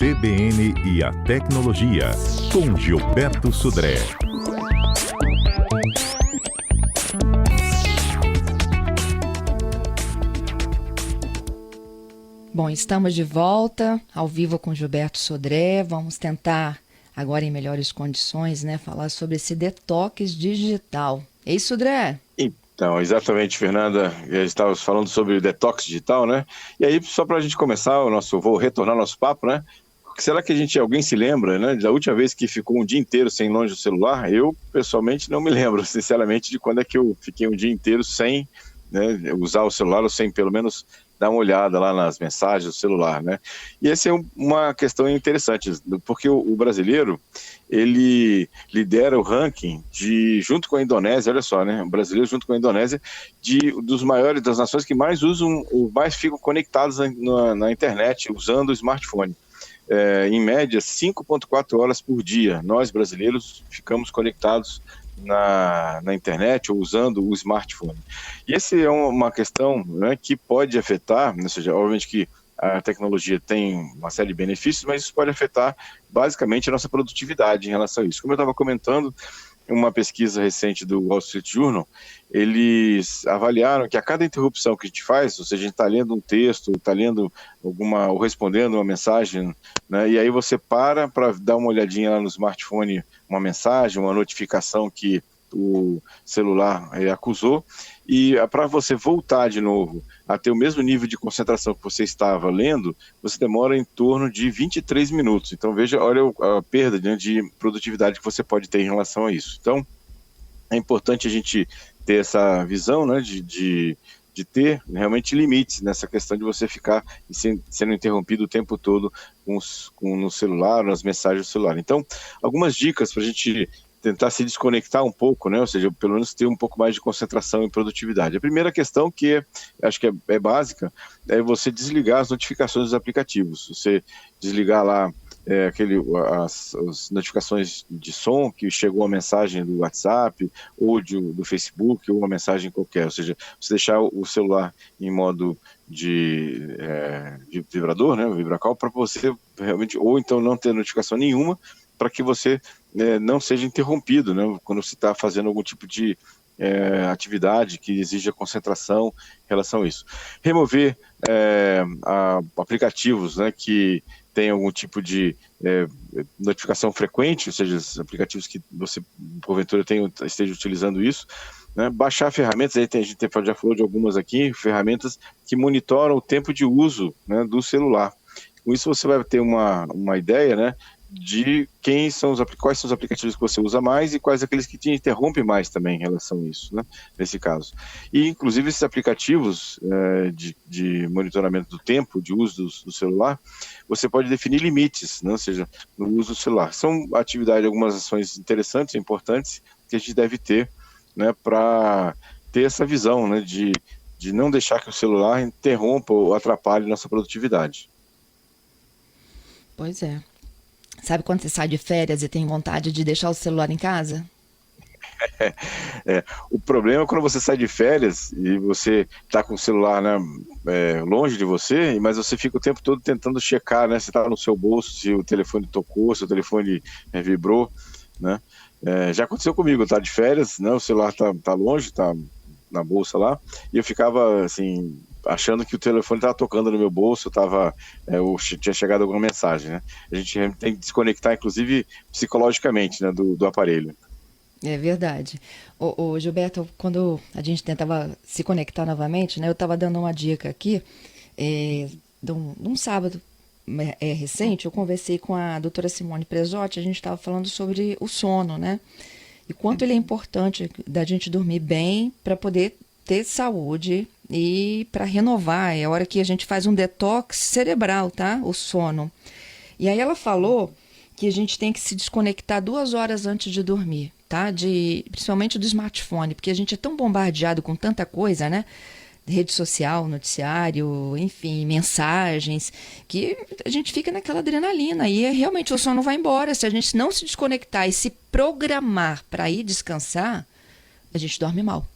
CBN e a Tecnologia, com Gilberto Sudré. Bom, estamos de volta, ao vivo com Gilberto Sudré. Vamos tentar, agora em melhores condições, falar sobre esse detox digital. É isso, Sudré? Então, exatamente, Fernanda. Estávamos falando sobre o detox digital, né? E aí, só para a gente começar vou retornar ao nosso papo, né? Será que alguém se lembra, né, da última vez que ficou um dia inteiro sem longe do celular? Eu, pessoalmente, não me lembro, sinceramente, de quando é que eu fiquei um dia inteiro sem, né, usar o celular, ou sem, pelo menos, dar uma olhada lá nas mensagens do celular, né? E essa é uma questão interessante, porque o brasileiro, ele lidera o ranking junto com a Indonésia, olha só, né? O brasileiro junto com a Indonésia, dos maiores, das nações que mais usam, mais ficam conectados na internet, usando o smartphone. Em média, 5,4 horas por dia, nós brasileiros ficamos conectados na internet ou usando o smartphone. E essa é uma questão, né, que pode afetar, ou seja, obviamente que a tecnologia tem uma série de benefícios, mas isso pode afetar basicamente a nossa produtividade em relação a isso. Como eu estava comentando, uma pesquisa recente do Wall Street Journal, eles avaliaram que a cada interrupção que a gente faz, ou seja, a gente está lendo um texto, está lendo ou respondendo uma mensagem, né, e aí você para dar uma olhadinha lá no smartphone, uma mensagem, uma notificação que o celular acusou, e para você voltar de novo a ter o mesmo nível de concentração que você estava lendo, você demora em torno de 23 minutos. Então olha a perda, né, de produtividade que você pode ter em relação a isso. Então é importante a gente ter essa visão, né, de ter realmente limites nessa questão de você ficar sendo interrompido o tempo todo no celular, nas mensagens do celular. Então, algumas dicas para a gente tentar se desconectar um pouco, né? Ou seja, pelo menos ter um pouco mais de concentração e produtividade. A primeira questão, que acho que é básica, é você desligar as notificações dos aplicativos. Você desligar lá as notificações de som, que chegou uma mensagem do WhatsApp, ou do Facebook, ou uma mensagem qualquer. Ou seja, você deixar o celular em modo de vibrador, né? O vibracall, para você realmente, ou então não ter notificação nenhuma, para que você não seja interrompido, né, quando você está fazendo algum tipo de atividade que exija concentração em relação a isso. Remover aplicativos, né, que tem algum tipo de notificação frequente, ou seja, aplicativos que você, porventura, esteja utilizando isso, né. Baixar ferramentas, aí a gente já falou de algumas aqui, ferramentas que monitoram o tempo de uso, né, do celular. Com isso você vai ter uma ideia, né, de quais são os aplicativos que você usa mais e quais aqueles que te interrompem mais também em relação a isso, né, nesse caso. E, inclusive, esses aplicativos de monitoramento do tempo de uso do celular, você pode definir limites, né, ou seja, no uso do celular. São algumas ações interessantes e importantes que a gente deve ter, né, para ter essa visão, né, de não deixar que o celular interrompa ou atrapalhe nossa produtividade. Pois é. Sabe quando você sai de férias e tem vontade de deixar o celular em casa? O problema é quando você sai de férias e você está com o celular, né, longe de você, mas você fica o tempo todo tentando checar, né, se está no seu bolso, se o telefone tocou, se o telefone vibrou, né? Já aconteceu comigo, tá de férias, né, o celular tá longe, tá na bolsa lá, e eu ficava assim, achando que o telefone estava tocando no meu bolso, tinha chegado alguma mensagem, né? A gente tem que desconectar, inclusive, psicologicamente, né, do aparelho. É verdade. Ô, Gilberto, quando a gente tentava se conectar novamente, né, eu estava dando uma dica aqui, de um sábado recente, eu conversei com a doutora Simone Presotti, a gente estava falando sobre o sono, né? E quanto ele é importante da gente dormir bem para poder ter saúde e para renovar. É a hora que a gente faz um detox cerebral, tá? O sono. E aí ela falou que a gente tem que se desconectar 2 horas antes de dormir, tá? Principalmente do smartphone, porque a gente é tão bombardeado com tanta coisa, né? Rede social, noticiário, enfim, mensagens, que a gente fica naquela adrenalina e realmente o sono vai embora. Se a gente não se desconectar e se programar para ir descansar, a gente dorme mal.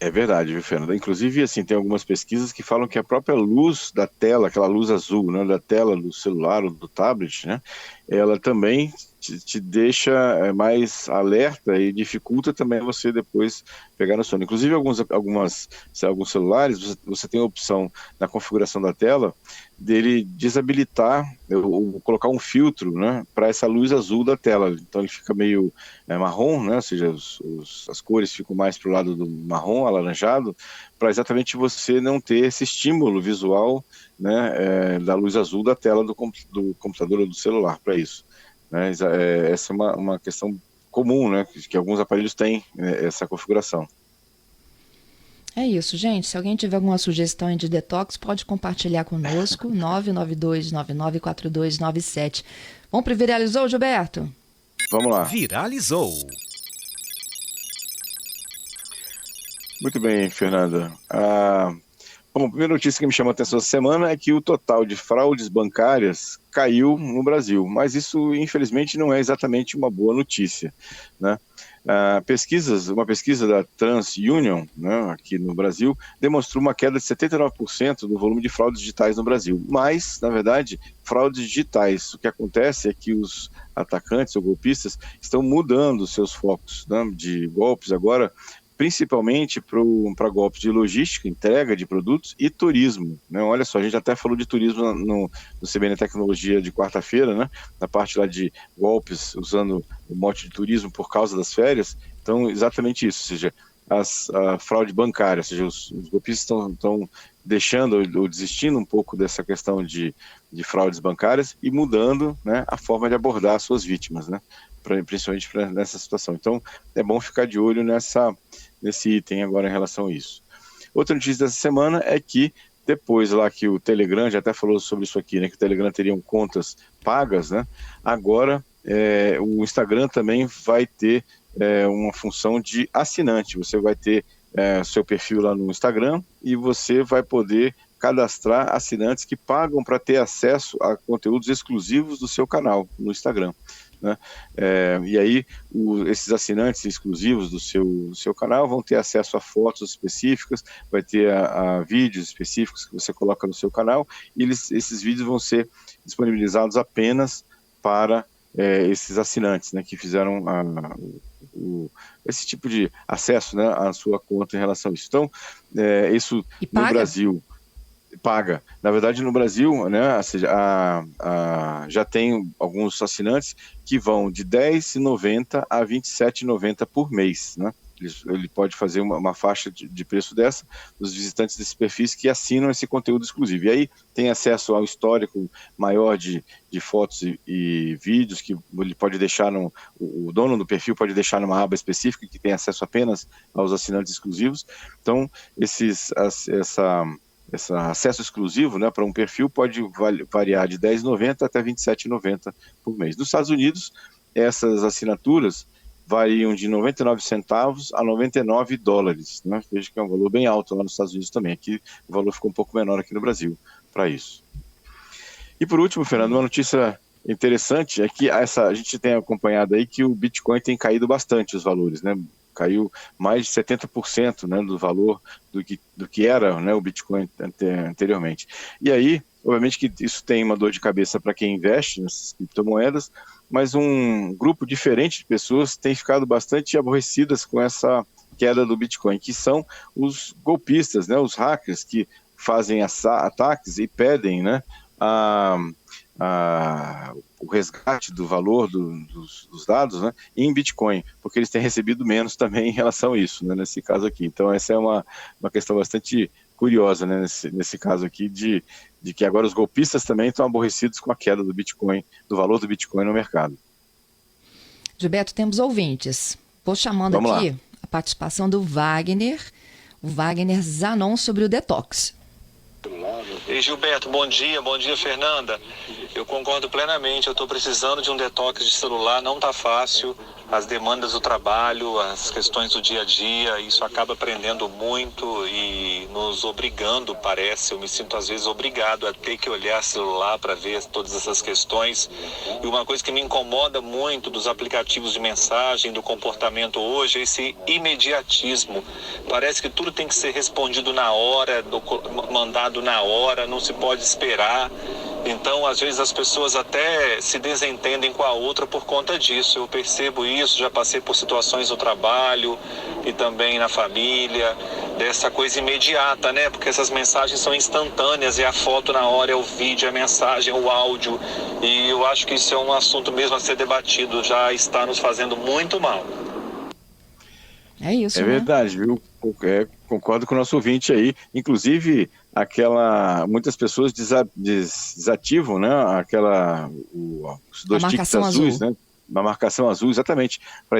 É verdade, viu, Fernanda? Inclusive, assim, tem algumas pesquisas que falam que a própria luz da tela, aquela luz azul, né, da tela do celular ou do tablet, né, ela também te deixa mais alerta e dificulta também você depois pegar no sono. Inclusive, alguns celulares, você tem a opção na configuração da tela dele desabilitar ou colocar um filtro, né, para essa luz azul da tela. Então ele fica meio marrom, né, ou seja, as cores ficam mais para o lado do marrom, alaranjado, para exatamente você não ter esse estímulo visual, né, da luz azul da tela do computador ou do celular para isso. Né, essa é uma questão comum, né, que alguns aparelhos têm, essa configuração. É isso, gente. Se alguém tiver alguma sugestão aí de detox, pode compartilhar conosco, 992994297. Vamos pro Viralizou, Gilberto? Vamos lá. Viralizou. Muito bem, Fernanda. Bom, a primeira notícia que me chamou a atenção essa semana é que o total de fraudes bancárias caiu no Brasil, mas isso, infelizmente, não é exatamente uma boa notícia, né? Uma pesquisa da TransUnion, né, aqui no Brasil, demonstrou uma queda de 79% do volume de fraudes digitais no Brasil. Mas, na verdade, fraudes digitais, o que acontece é que os atacantes ou golpistas estão mudando seus focos, né, de golpes agora, principalmente para golpes de logística, entrega de produtos e turismo, né? Olha só, a gente até falou de turismo no CBN Tecnologia de quarta-feira, né? Na parte lá de golpes usando o mote de turismo por causa das férias. Então, exatamente isso, ou seja, a fraude bancária, ou seja, os golpistas estão deixando ou desistindo um pouco dessa questão de fraudes bancárias e mudando, né, a forma de abordar as suas vítimas, né? Principalmente nessa situação. Então, é bom ficar de olho nesse item agora em relação a isso. Outra notícia dessa semana é que depois lá que o Telegram, já até falou sobre isso aqui, né, que o Telegram teriam contas pagas, né, agora o Instagram também vai ter uma função de assinante. Você vai ter seu perfil lá no Instagram e você vai poder cadastrar assinantes que pagam para ter acesso a conteúdos exclusivos do seu canal no Instagram, né? E aí esses assinantes exclusivos do seu canal vão ter acesso a fotos específicas, vai ter a vídeos específicos que você coloca no seu canal, e esses vídeos vão ser disponibilizados apenas para esses assinantes, né, que fizeram esse tipo de acesso, né, à sua conta em relação a isso. Então, isso no Brasil paga. Na verdade, no Brasil, né, ou seja, já tem alguns assinantes que vão de R$10,90 a R$27,90 por mês, né? Ele pode fazer uma faixa de preço dessa, dos visitantes desse perfis que assinam esse conteúdo exclusivo. E aí tem acesso ao histórico maior de fotos e vídeos que ele pode deixar o dono do perfil pode deixar numa aba específica que tem acesso apenas aos assinantes exclusivos. Então, esse acesso exclusivo, né, para um perfil pode variar de R$10,90 até R$27,90 por mês. Nos Estados Unidos, essas assinaturas variam de 99 centavos a $99, né? Veja que é um valor bem alto lá nos Estados Unidos também. Aqui o valor ficou um pouco menor aqui no Brasil para isso. E por último, Fernando, uma notícia interessante é que a gente tem acompanhado aí que o Bitcoin tem caído bastante os valores, né? Caiu mais de 70%, né, do valor do que era, né, o Bitcoin anteriormente. E aí, obviamente que isso tem uma dor de cabeça para quem investe nessas criptomoedas, mas um grupo diferente de pessoas tem ficado bastante aborrecidas com essa queda do Bitcoin, que são os golpistas, né, os hackers que fazem ataques e pedem, né, o resgate do valor dos dados, né, em Bitcoin, porque eles têm recebido menos também em relação a isso, né, nesse caso aqui. Então essa é uma questão bastante curiosa, né, nesse caso aqui, de que agora os golpistas também estão aborrecidos com a queda do Bitcoin, do valor do Bitcoin no mercado. Gilberto, temos ouvintes. Vou chamando aqui a participação do Wagner, o Wagner Zanon, sobre o detox. Ei, Gilberto, bom dia, Fernanda. Eu concordo plenamente, eu estou precisando de um detox de celular, não está fácil, as demandas do trabalho, as questões do dia a dia, isso acaba aprendendo muito e nos obrigando, parece, eu me sinto às vezes obrigado a ter que olhar celular para ver todas essas questões. E uma coisa que me incomoda muito dos aplicativos de mensagem, do comportamento hoje, é esse imediatismo. Parece que tudo tem que ser respondido na hora, mandado na hora, não se pode esperar. Então, às vezes, as pessoas até se desentendem com a outra por conta disso. Eu percebo isso, já passei por situações no trabalho e também na família, dessa coisa imediata, né? Porque essas mensagens são instantâneas, é a foto na hora, é o vídeo, é a mensagem, é o áudio. E eu acho que isso é um assunto mesmo a ser debatido, já está nos fazendo muito mal. É isso, É né? verdade, viu? Concordo com o nosso ouvinte aí. Inclusive, muitas pessoas desativam, né? Os A dois tiques marcação azuis, azul. né? Uma marcação azul, exatamente. Para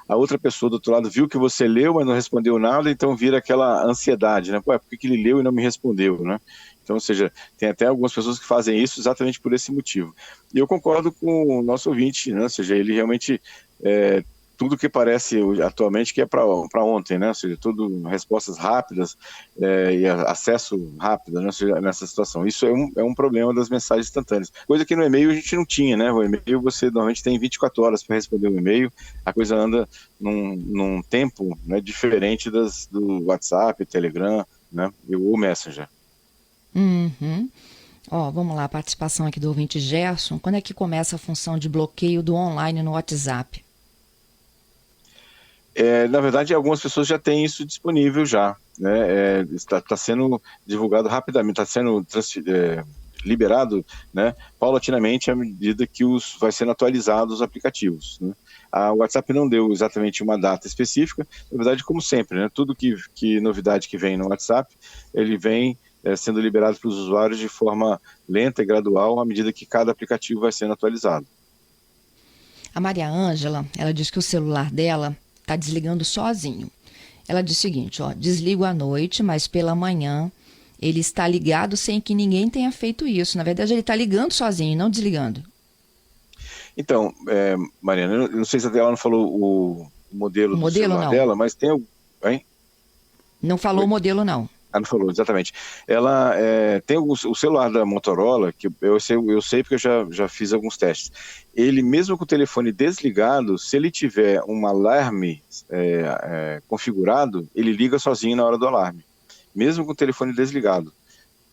a outra pessoa do outro lado viu que você leu, mas não respondeu nada, então vira aquela ansiedade, né? Pô, por que ele leu e não me respondeu, né? Então, ou seja, tem até algumas pessoas que fazem isso exatamente por esse motivo. E eu concordo com o nosso ouvinte, né? Ou seja, ele realmente tudo que parece atualmente que é para ontem, né? Ou seja, tudo respostas rápidas e acesso rápido, né? Ou seja, nessa situação. Isso é um problema das mensagens instantâneas. Coisa que no e-mail a gente não tinha, né? O e-mail você normalmente tem 24 horas para responder o e-mail, a coisa anda num tempo, né, diferente do WhatsApp, Telegram, né? E o Messenger. Uhum. Ó, vamos lá, a participação aqui do ouvinte Gerson. Quando é que começa a função de bloqueio do online no WhatsApp? Na verdade, algumas pessoas já têm isso disponível já, né? Está sendo divulgado rapidamente, está sendo liberado, né, paulatinamente à medida que vai sendo atualizados os aplicativos, né? A WhatsApp não deu exatamente uma data específica, na verdade, como sempre, né? Tudo que novidade que vem no WhatsApp, ele vem sendo liberado para os usuários de forma lenta e gradual à medida que cada aplicativo vai sendo atualizado. A Maria Ângela, ela diz que o celular dela está desligando sozinho. Ela diz o seguinte, ó, desligo à noite, mas pela manhã ele está ligado sem que ninguém tenha feito isso. Na verdade, ele está ligando sozinho, não desligando. Então, Mariana, eu não sei se ela não falou o modelo do celular não. dela, mas tem... Hein? Não falou o modelo, não. Não falou, exatamente. Ela tem o celular da Motorola, que eu sei porque eu já fiz alguns testes. Ele, mesmo com o telefone desligado, se ele tiver um alarme configurado, ele liga sozinho na hora do alarme, mesmo com o telefone desligado,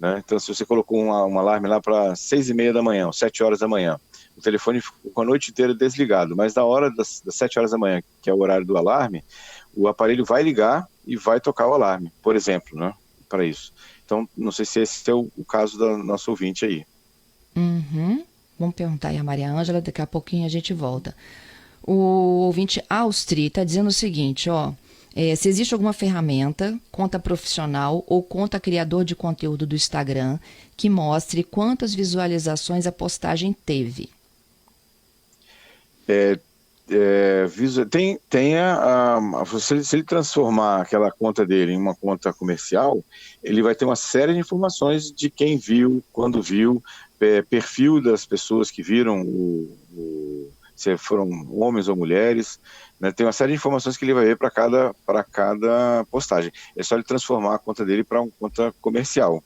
né? Então, se você colocou um alarme lá para 6h30 da manhã, ou 7 horas da manhã, o telefone ficou a noite inteira desligado, mas na hora das 7 horas da manhã, que é o horário do alarme, o aparelho vai ligar e vai tocar o alarme, por exemplo, né? Para isso. Então, não sei se esse é o caso da nossa ouvinte aí. Uhum. Vamos perguntar aí a Maria Ângela, daqui a pouquinho a gente volta. O ouvinte Austri está dizendo o seguinte, ó, se existe alguma ferramenta, conta profissional ou conta criador de conteúdo do Instagram, que mostre quantas visualizações a postagem teve. Se ele transformar aquela conta dele em uma conta comercial, ele vai ter uma série de informações de quem viu, quando viu, perfil das pessoas que viram, se foram homens ou mulheres, né? Tem uma série de informações que ele vai ver para cada postagem. É só ele transformar a conta dele para uma conta comercial.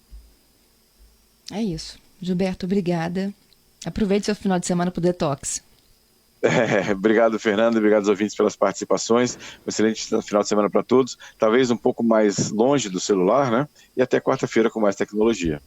É isso. Gilberto, obrigada. Aproveite seu final de semana para o detox. Obrigado, Fernando, obrigado aos ouvintes pelas participações, um excelente final de semana para todos, talvez um pouco mais longe do celular, né? E até quarta-feira com mais tecnologia.